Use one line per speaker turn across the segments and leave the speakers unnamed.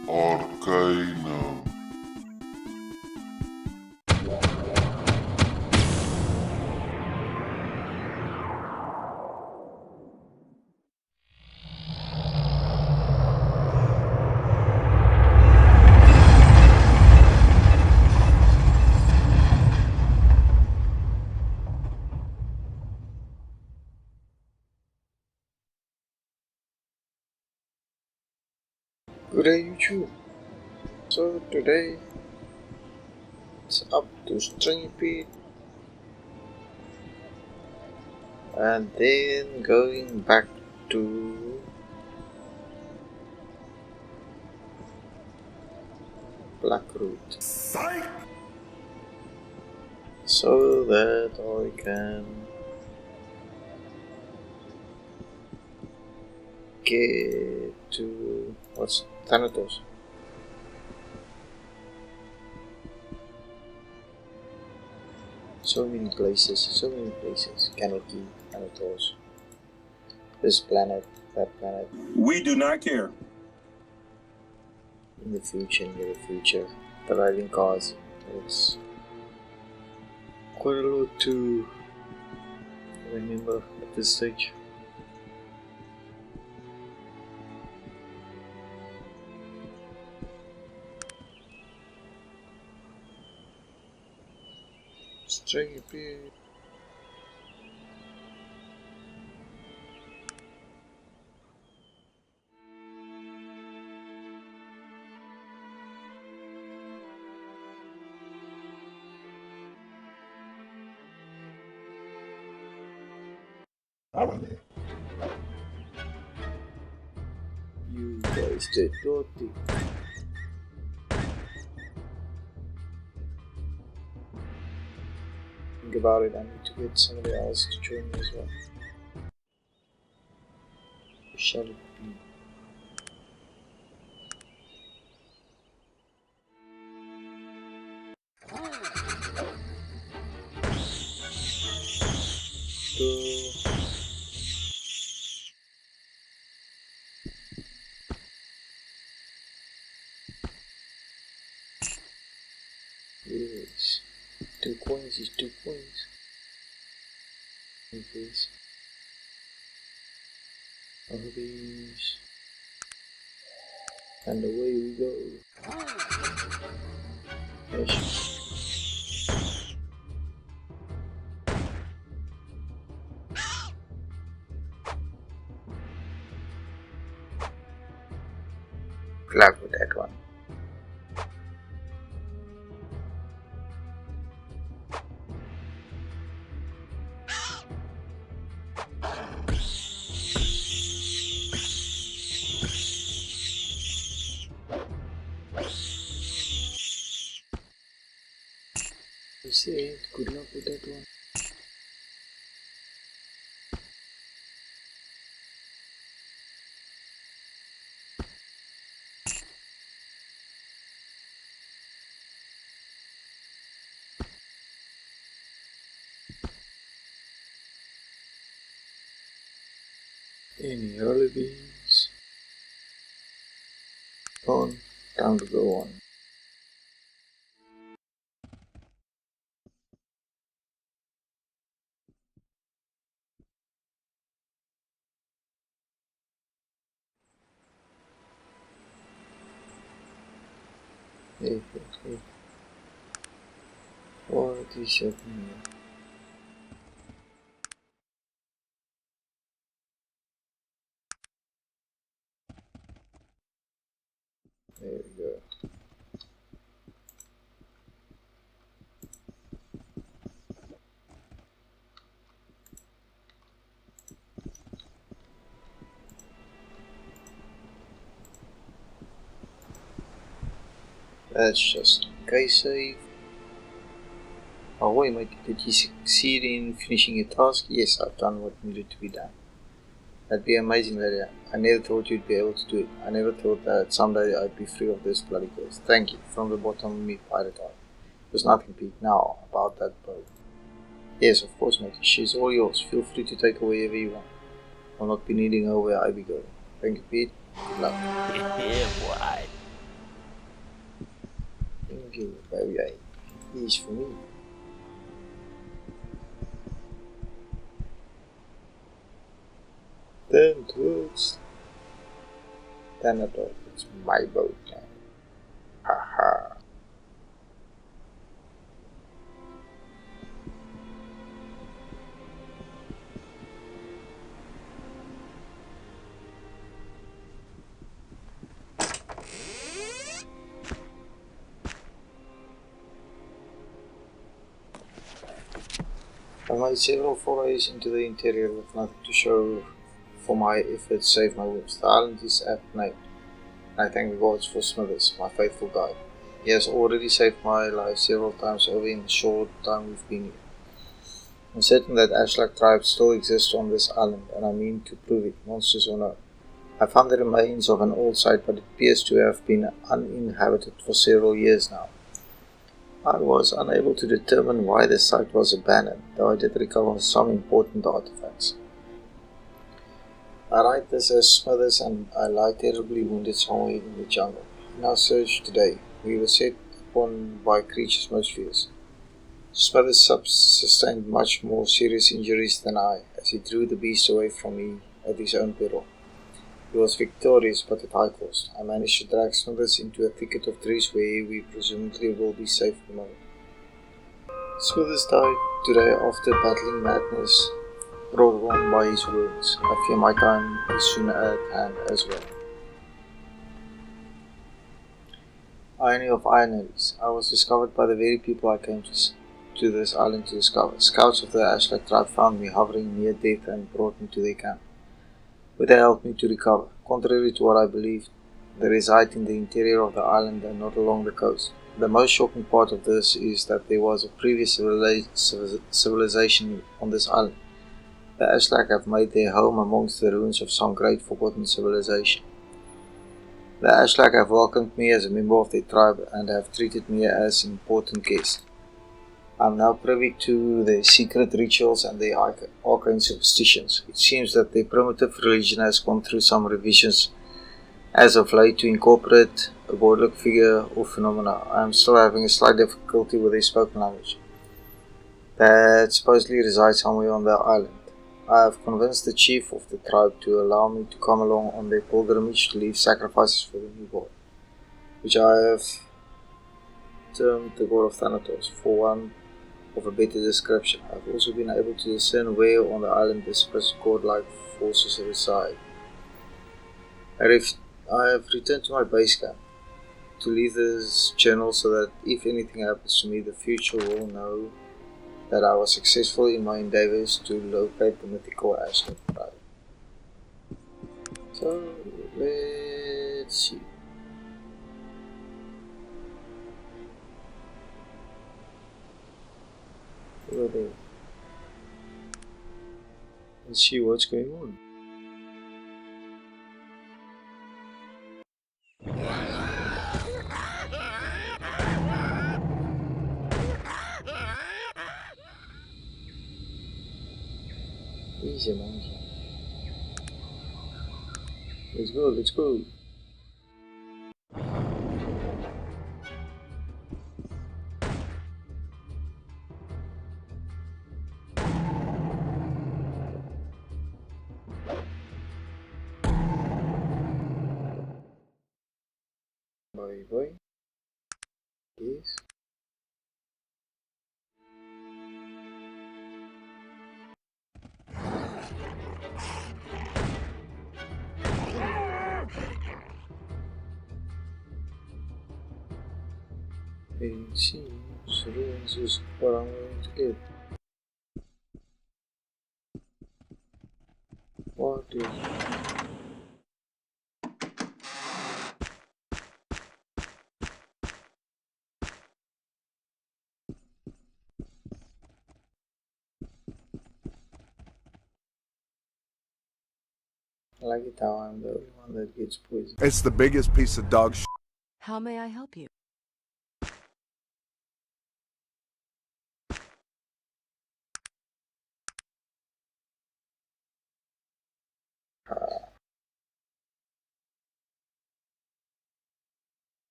Arcanum.
Good day YouTube. So today it's up to Stringy Pete and then going back to Blackroot so that I can get to what's Thanatos. So many places. Kaneki, Thanatos, this planet, that planet.
We do not care.
In the future, driving cars. It's quite a lot to remember at this stage. Stringy Pete. You guys did naughty. Think about it, I need to get somebody else to join me as well. Who shall it be? Yes. 2 coins is 2 coins. Increase. Of these. And away we go. Yes. Flag with that one. You see, good luck with that one. Any early beans? On, time to go on. Hey. What is happening? There we go. That's just case save. Oh wait, mate, did you succeed in finishing your task? Yes, I've done what needed to be done. That'd be amazing, lady. I never thought you'd be able to do it. I never thought that someday I'd be free of this bloody curse. Thank you, from the bottom of me, pirate heart. There's nothing, Pete, now about that boat. Yes, of course, mate. She's all yours. Feel free to take her wherever you want. I'll not be needing her where I be going. Thank you, Pete. Good luck.
Yeah, boy.
you, baby. He is for me. Turn towards Thanatos. It's my boat now. Haha. I made several forays into the interior with nothing to show for my efforts save my whips. The island is apt named, and I thank the gods for Smithers, my faithful guide. He has already saved my life several times over in the short time we've been here. I'm certain that Ashlag tribes still exist on this island, and I mean to prove it, monsters or no. I found the remains of an old site, but it appears to have been uninhabited for several years now. I was unable to determine why the site was abandoned, though I did recover some important artifacts. I write this as Smithers and I lie terribly wounded somewhere in the jungle. In our search today, we were set upon by creatures most fierce. Smithers sustained much more serious injuries than I, as he drew the beast away from me at his own peril. He was victorious, but at high cost. I managed to drag Smithers into a thicket of trees where we presumably will be safe for the moment. Smithers died today after battling madness brought on by his wounds. I fear my time is soon at hand as well. Irony of ironies, I was discovered by the very people I came to this island to discover. Scouts of the Ashlag tribe found me hovering near death and brought me to their camp, where they helped me to recover. Contrary to what I believed, they reside in the interior of the island and not along the coast. The most shocking part of this is that there was a previous civilization on this island. The Ashlag have made their home amongst the ruins of some great forgotten civilization. The Ashlag have welcomed me as a member of their tribe and have treated me as an important guest. I am now privy to their secret rituals and their arcane superstitions. It seems that their primitive religion has gone through some revisions as of late to incorporate a godlike figure or phenomena. I am still having a slight difficulty with their spoken language that supposedly resides somewhere on the island. I have convinced the chief of the tribe to allow me to come along on their pilgrimage to leave sacrifices for the new god, which I have termed the god of Thanatos, for one of a better description. I have also been able to discern where on the island the supposed godlike forces reside. I have returned to my base camp to leave this journal so that if anything happens to me, the future will know that I was successful in my endeavors to locate the mythical Ashlag tribe. So, let's see. Go there. Let's see what's going on. Easy, man. Let's go, let's go. Bye bye. Yes. And see, so this is what I'm going to get. What is I like it how I'm the only one that gets poisoned.
It's the biggest piece of dog shit.
How may I help you?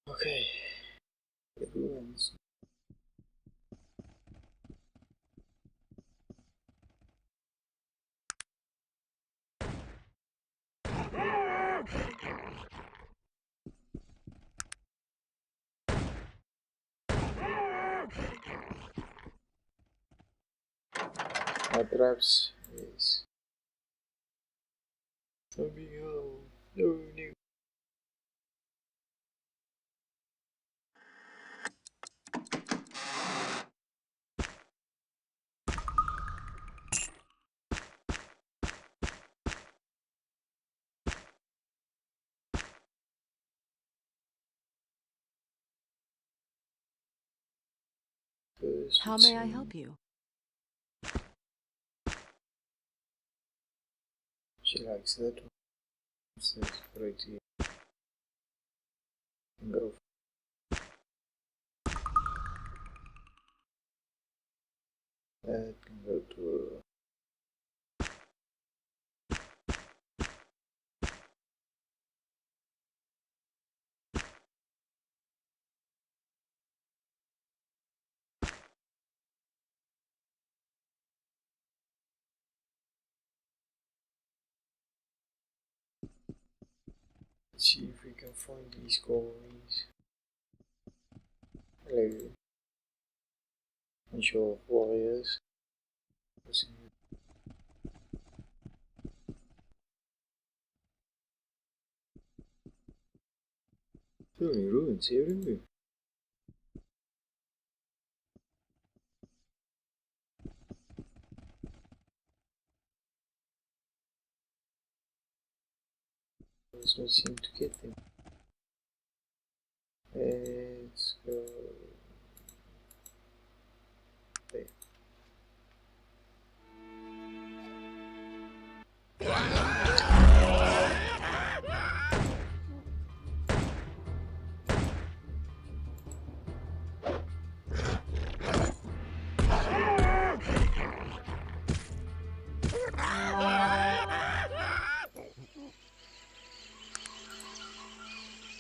Okay. The ruins. traps, yes. Coming home. No, no. First,
How
let's
may I
see.
help you?
She likes that one. So it's right here. Go. That can go to let's see if we can find these colonies. Hello. Bunch of warriors. Let's see. So many ruins here, isn't there? Does not seem to get them. Let's go there.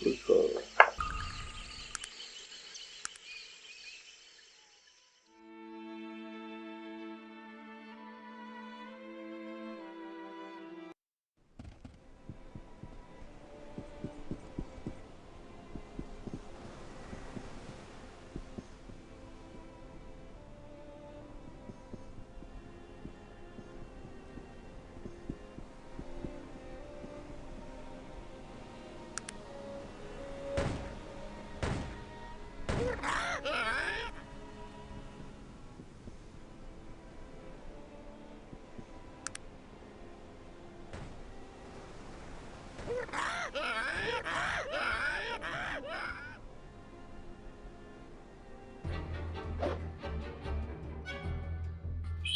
Good call.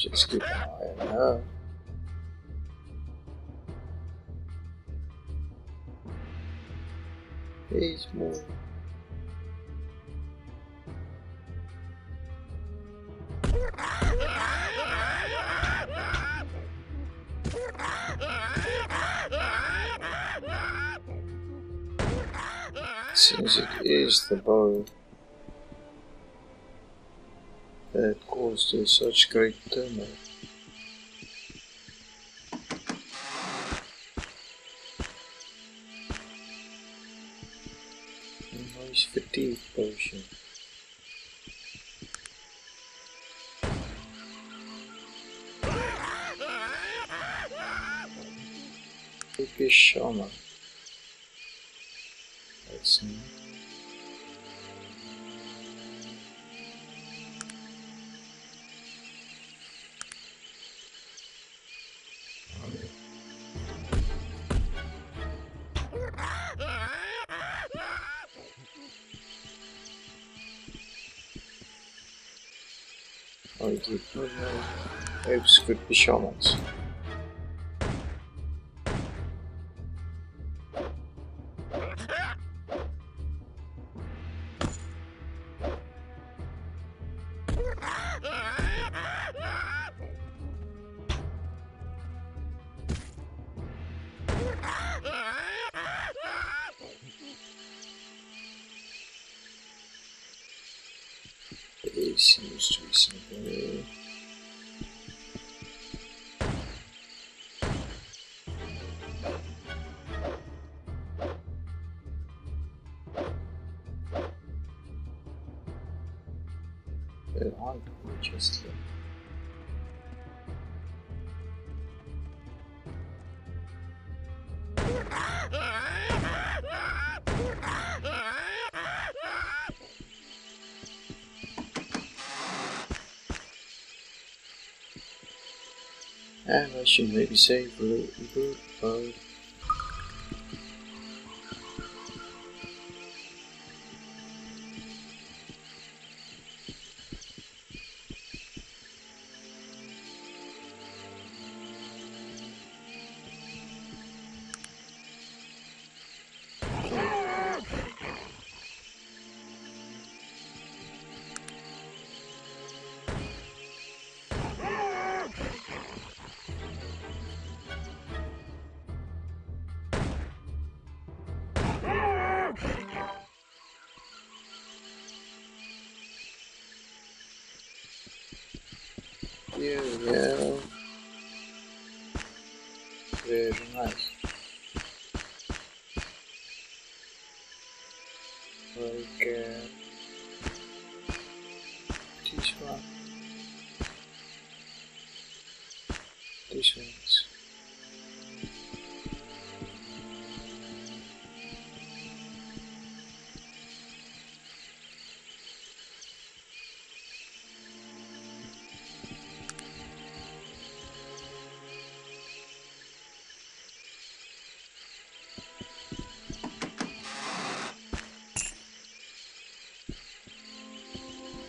Just keep an eye on her. There's more. Since it is the bow that caused such great turmoil. A nice fatigue potion. Maybe a shaman. That's new. I did not know elves could be shamans. There seems to be something there. Well, I just And I should maybe say goodbye. Here we go. Very nice. Like this one. This one's.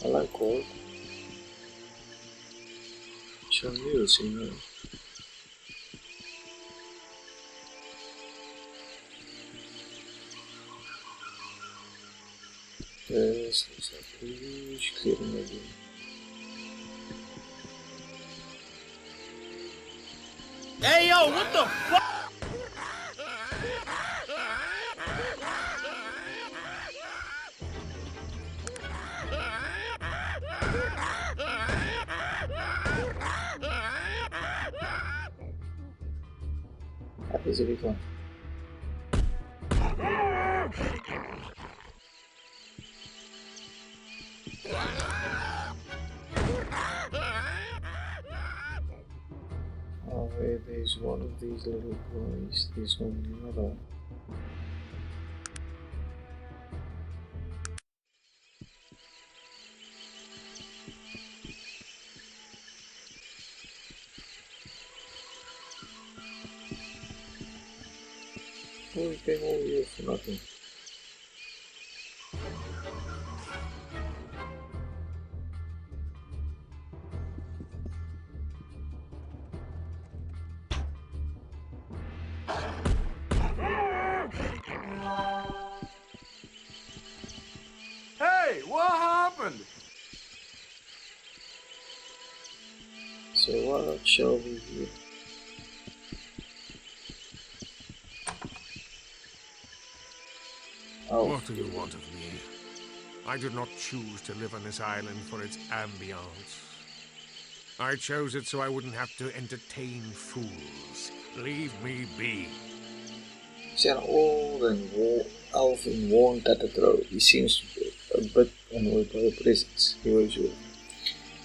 I like gold. Some news, you know. This looks like a huge clearing again.
Hey yo, what the fuck?
That is a big one. Oh wait, there's one of these little boys. There's one another. Oh, we came over here for nothing.
Hey, what happened?
So what shall we do? Oh,
What do you want of me? I did not choose to live on this island for its ambience. I chose it so I wouldn't have to entertain fools. Leave me be.
he's an old and elf in worn tattered robe. He seems a bit annoyed by your presence. He waves you.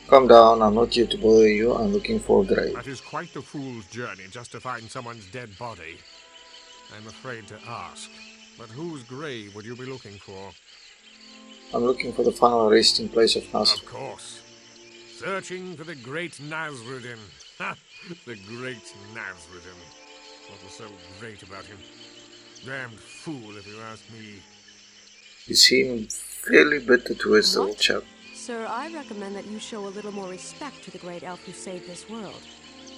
Come down, I'm not here to bother you, I'm looking for a grave.
That is quite the fool's journey just to find someone's dead body. I'm afraid to ask, but whose grave would you be looking for?
I'm looking for the final resting place of Nasr.
Of course. Searching for the great Nasruddin. Ha! The great Nasruddin. What was so great about him? Damned fool, if you ask me.
You seem fairly bitter towards the old chap.
Sir, I recommend that you show a little more respect to the great elf who saved this world.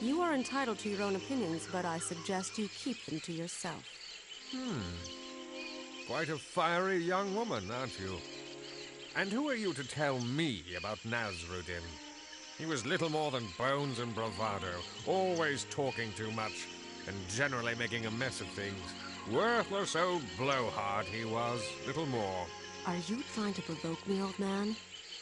You are entitled to your own opinions, but I suggest you keep them to yourself.
Quite a fiery young woman, aren't you? And who are you to tell me about Nasruddin? He was little more than bones and bravado, always talking too much, and generally making a mess of things. Worthless old blowhard he was, little more.
Are you trying to provoke me, old man?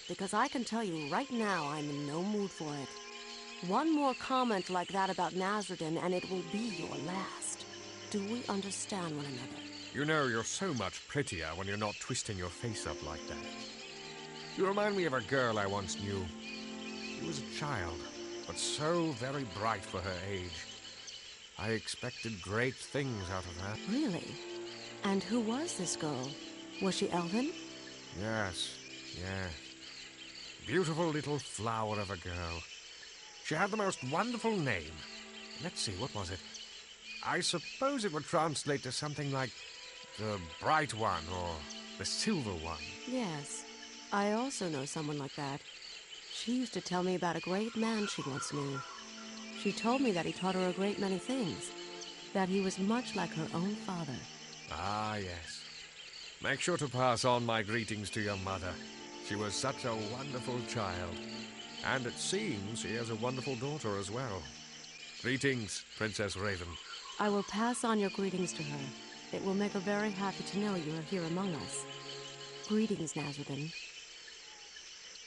Because I can tell you right now I'm in no mood for it. One more comment like that about Nasruddin and it will be your last. Do we understand one another?
You know, you're so much prettier when you're not twisting your face up like that. You remind me of a girl I once knew. She was a child, but so very bright for her age. I expected great things out of her.
Really? And who was this girl? Was she elven?
Yes. Beautiful little flower of a girl. She had the most wonderful name, Let's see, what was it? I suppose it would translate to something like the Bright One or the Silver One.
Yes, I also know someone like that. She used to tell me about a great man she once knew. She told me that he taught her a great many things, that he was much like her own father.
Ah, yes. Make sure to pass on my greetings to your mother. She was such a wonderful child. And it seems she has a wonderful daughter as well. Greetings, Princess Raven.
I will pass on your greetings to her. It will make her very happy to know you are here among us. Greetings, Nazareth.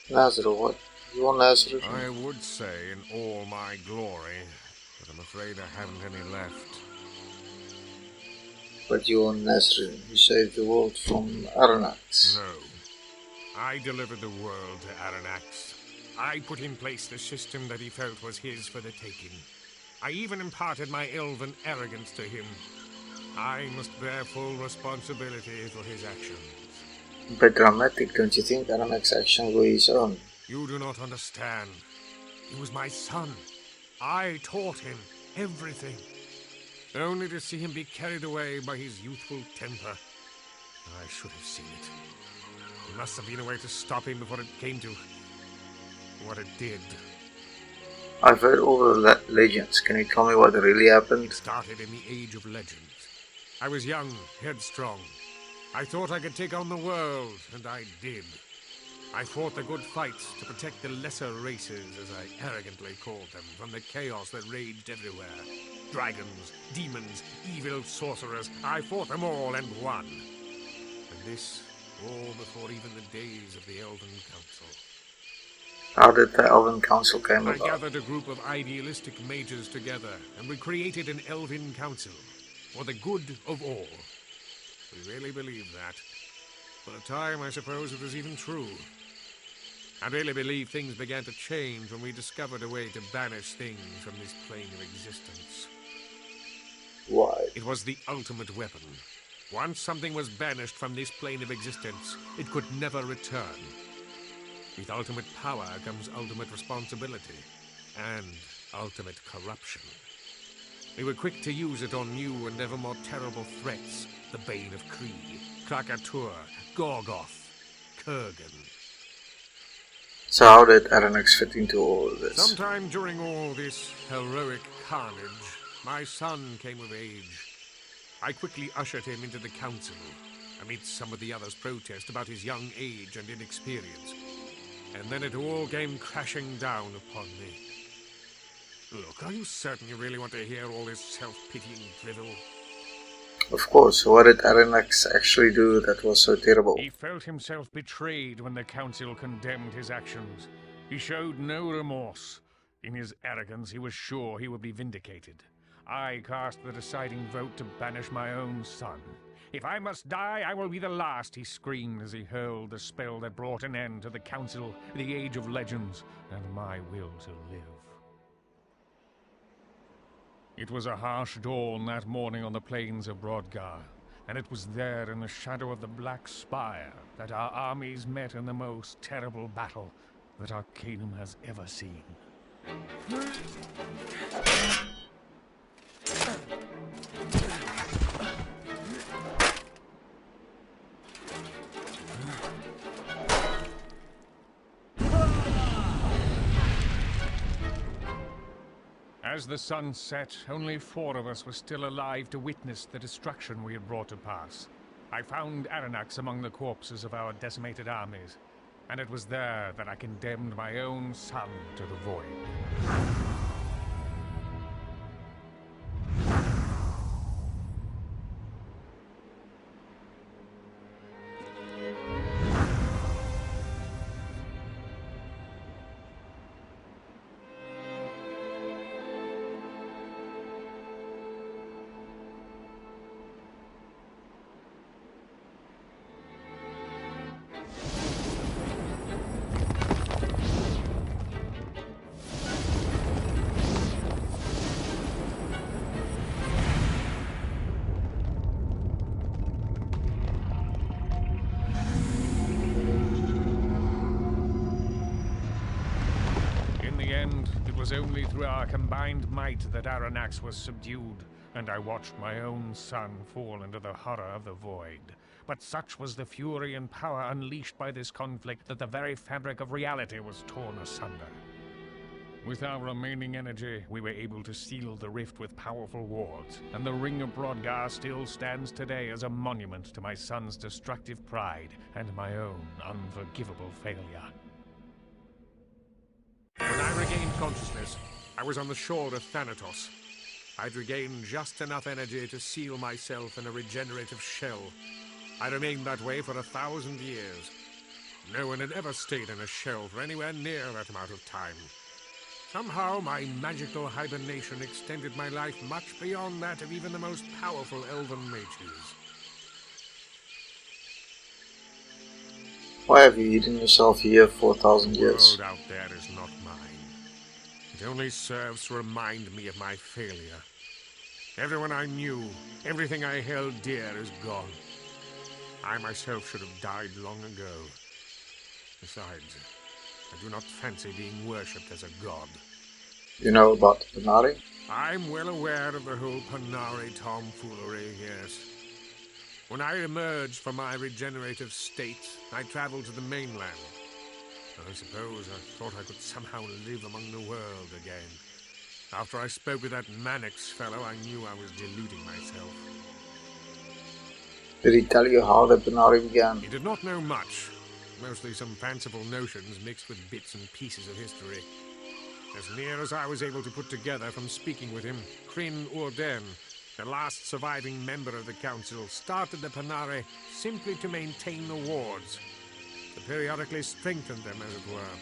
Nazareth, what? You want Nazareth?
I would say in all my glory, but I'm afraid I haven't any left.
But you want Nazareth. You saved the world from Aranax.
No. I delivered the world to Aranax. I put in place the system that he felt was his for the taking. I even imparted my elven arrogance to him. I must bear full responsibility for his actions.
But dramatic, don't you think? Aranax's actions were his own.
You do not understand. He was my son. I taught him everything. Only to see him be carried away by his youthful temper. I should have seen it. There must have been a way to stop him before it came to what it did.
I've heard all the legends. Can you tell me what really happened?
It started in the Age of Legends. I was young, headstrong. I thought I could take on the world, and I did. I fought the good fights to protect the lesser races, as I arrogantly called them, from the chaos that raged everywhere. Dragons, demons, evil sorcerers, I fought them all and won. And this, all before even the days of the Elven Council.
How did the Elven Council come
I
about?
gathered a group of idealistic mages together, and we created an Elven Council, for the good of all. We really believed that. For a time, I suppose it was even true. I really believe things began to change when we discovered a way to banish things from this plane of existence.
Why?
It was the ultimate weapon. Once something was banished from this plane of existence, it could never return. With ultimate power comes ultimate responsibility and ultimate corruption. We were quick to use it on new and ever more terrible threats. The Bane of Kree, Krakatur, Gorgoth, Kurgan.
So how did Aranax fit into all of this?
Sometime during all this heroic carnage, my son came of age. I quickly ushered him into the council, amidst some of the others' protest about his young age and inexperience. And then it all came crashing down upon me. Look, are you certain you really want to hear all this self-pitying drivel?
Of course, what did Aranax actually do that was so terrible?
He felt himself betrayed when the council condemned his actions. He showed no remorse. In his arrogance, he was sure he would be vindicated. I cast the deciding vote to banish my own son. If I must die, I will be the last, he screamed as he hurled the spell that brought an end to the council, the Age of Legends, and my will to live. It was a harsh dawn that morning on the plains of Brodgar, and it was there in the shadow of the Black Spire that our armies met in the most terrible battle that Arcanum has ever seen. As the sun set, only 4 of us were still alive to witness the destruction we had brought to pass. I found Aranax among the corpses of our decimated armies, and it was there that I condemned my own son to the void. was only through our combined might that Aranax was subdued, and I watched my own son fall into the horror of the void. But such was the fury and power unleashed by this conflict that the very fabric of reality was torn asunder. With our remaining energy, we were able to seal the rift with powerful wards, and the Ring of Brodgar still stands today as a monument to my son's destructive pride and my own unforgivable failure.
When I regained consciousness, I was on the shore of Thanatos. I'd regained just enough energy to seal myself in a regenerative shell. I remained that way for 1,000 years. No one had ever stayed in a shell for anywhere near that amount of time. Somehow, my magical hibernation extended my life much beyond that of even the most powerful elven mages.
Why have you hidden yourself here for 1,000
The
years?
world out there is not mine. It only serves to remind me of my failure. Everyone I knew, everything I held dear is gone. I myself should have died long ago. Besides, I do not fancy being worshipped as a god.
You know about the Panari?
I'm well aware of the whole Panari tomfoolery, yes. When I emerged from my regenerative state, I traveled to the mainland. I suppose I thought I could somehow live among the world again. After I spoke with that Mannix fellow, I knew I was deluding myself.
Did he tell you how the Panari began?
He did not know much. Mostly some fanciful notions mixed with bits and pieces of history. As near as I was able to put together from speaking with him, Kryn Urden, the last surviving member of the council, started the Panari simply to maintain the wards, to periodically strengthen them, as it were.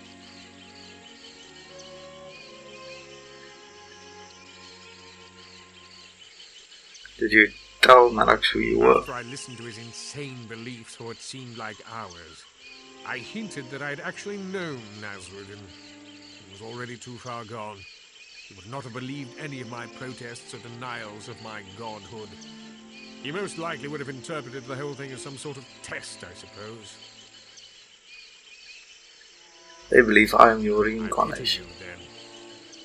Did you tell Marax who you were?
After I listened to his insane beliefs for what seemed like hours, I hinted that I'd actually known Nasruddin. He was already too far gone. He would not have believed any of my protests or denials of my godhood. He most likely would have interpreted the whole thing as some sort of test, I suppose.
They believe I am your
I pitied
reincarnation.
you then.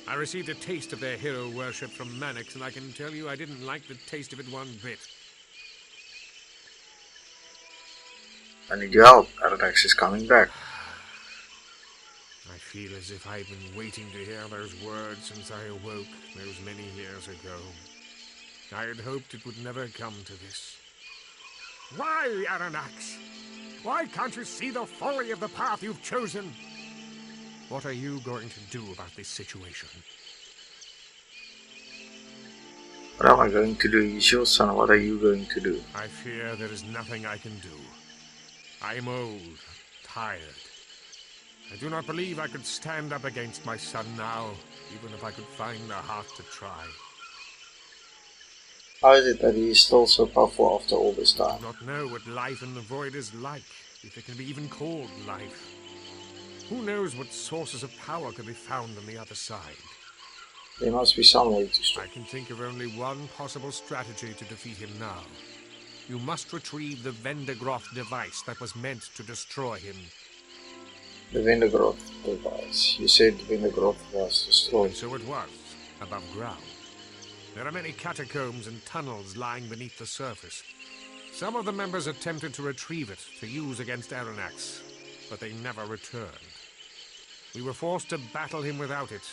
I received a taste of their hero worship from Mannix, and I can tell you I didn't like the taste of it one bit.
I need your help. Aranax is coming back.
I feel as if I've been waiting to hear those words since I awoke those many years ago. I had hoped it would never come to this. Why, Aranax? Why can't you see the folly of the path you've chosen? What are you going to do about this situation?
What am I going to do? He's your son. What are you going to do?
I fear there is nothing I can do. I am old, tired. I do not believe I could stand up against my son now, even if I could find the heart to try.
How is it that he is still so powerful after all this
I
time?
do not know what life in the void is like, if it can be even called life. Who knows what sources of power could be found on the other side?
There must be some way to stop.
I can think of only one possible strategy to defeat him now. You must retrieve the Vendigroth device that was meant to destroy him.
The Vendigroth device. You said the Vendigroth was destroyed.
And so it was, above ground. There are many catacombs and tunnels lying beneath the surface. Some of the members attempted to retrieve it to use against Aranax, but they never returned. We were forced to battle him without it,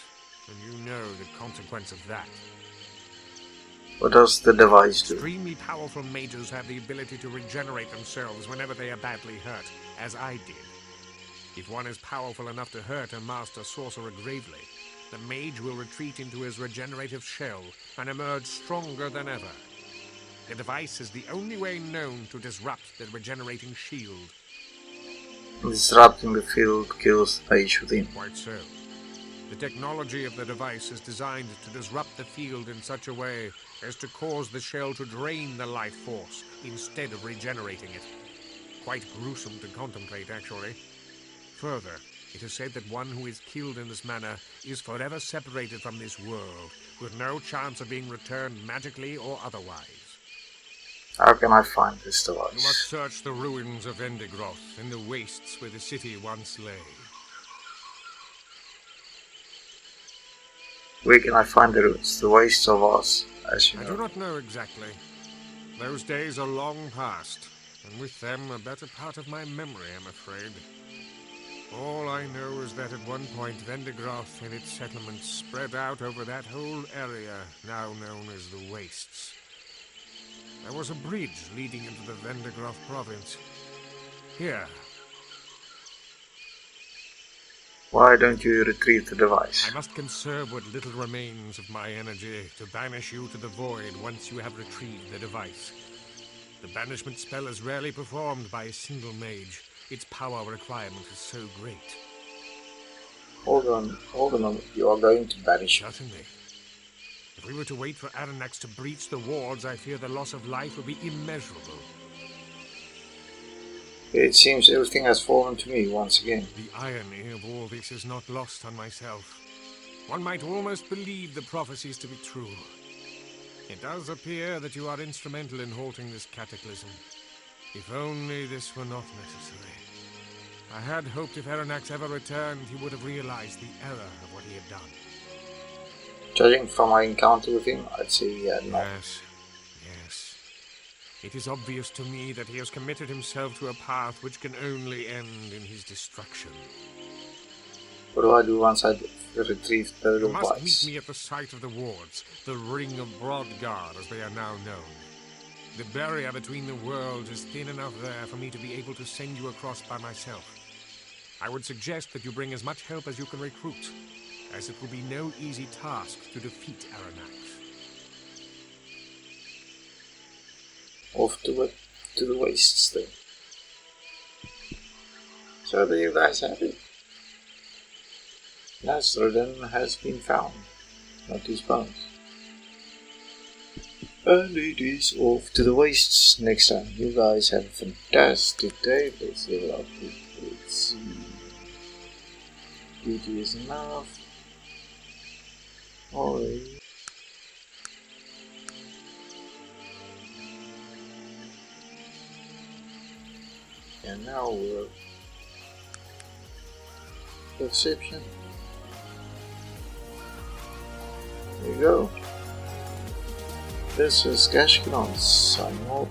and you know the consequence of that.
What does the device do?
Extremely powerful mages have the ability to regenerate themselves whenever they are badly hurt, as I did. If one is powerful enough to hurt a master sorcerer gravely, the mage will retreat into his regenerative shell and emerge stronger than ever. The device is the only way known to disrupt the regenerating shield.
Disrupting the field kills the mage within.
Quite so. The technology of the device is designed to disrupt the field in such a way as to cause the shell to drain the life force instead of regenerating it. Quite gruesome to contemplate, actually. Further, it is said that one who is killed in this manner is forever separated from this world, with no chance of being returned magically or otherwise.
How can I find this
You
device?
must search the ruins of Vendigroth in the wastes where the city once lay.
Where can I find the ruins? The wastes of Oz, as you
I
know.
do not know exactly. Those days are long past, and with them a better part of my memory, I'm afraid. All I know is that at one point Vendigroth and its settlements spread out over that whole area now known as the Wastes. There was a bridge leading into the Vendigroth province. Here,
Why don't you retrieve the device?
I must conserve what little remains of my energy to banish you to the void once you have retrieved the device. The banishment spell is rarely performed by a single mage. Its power requirement is so great.
Hold on a moment. You are going to banish me.
Certainly. If we were to wait for Aranax to breach the wards, I fear the loss of life would be immeasurable.
It seems everything has fallen to me once again.
The irony of all this is not lost on myself. One might almost believe the prophecies to be true. It does appear that you are instrumental in halting this cataclysm. If only this were not necessary. I had hoped if Aranax ever returned, he would have realized the error of what he had done.
Judging from my encounter with him, I'd say he had not.
Yes. It is obvious to me that he has committed himself to a path which can only end in his destruction.
What do I do once I retrieve the
You must
device?
meet me at the site of the wards, the Ring of Broadguard, as they are now known. The barrier between the worlds is thin enough there for me to be able to send you across by myself. I would suggest that you bring as much help as you can recruit, as it will be no easy task to defeat Aranax.
Off to the wastes then. So there you guys have it. Nasruddin has been found, not his bones. And it is off to the wastes next time. You guys have a fantastic day. Let's level up. Let's see. Beauty is enough. Alright. And now we're perception. There you go. This is Cashcon signing off.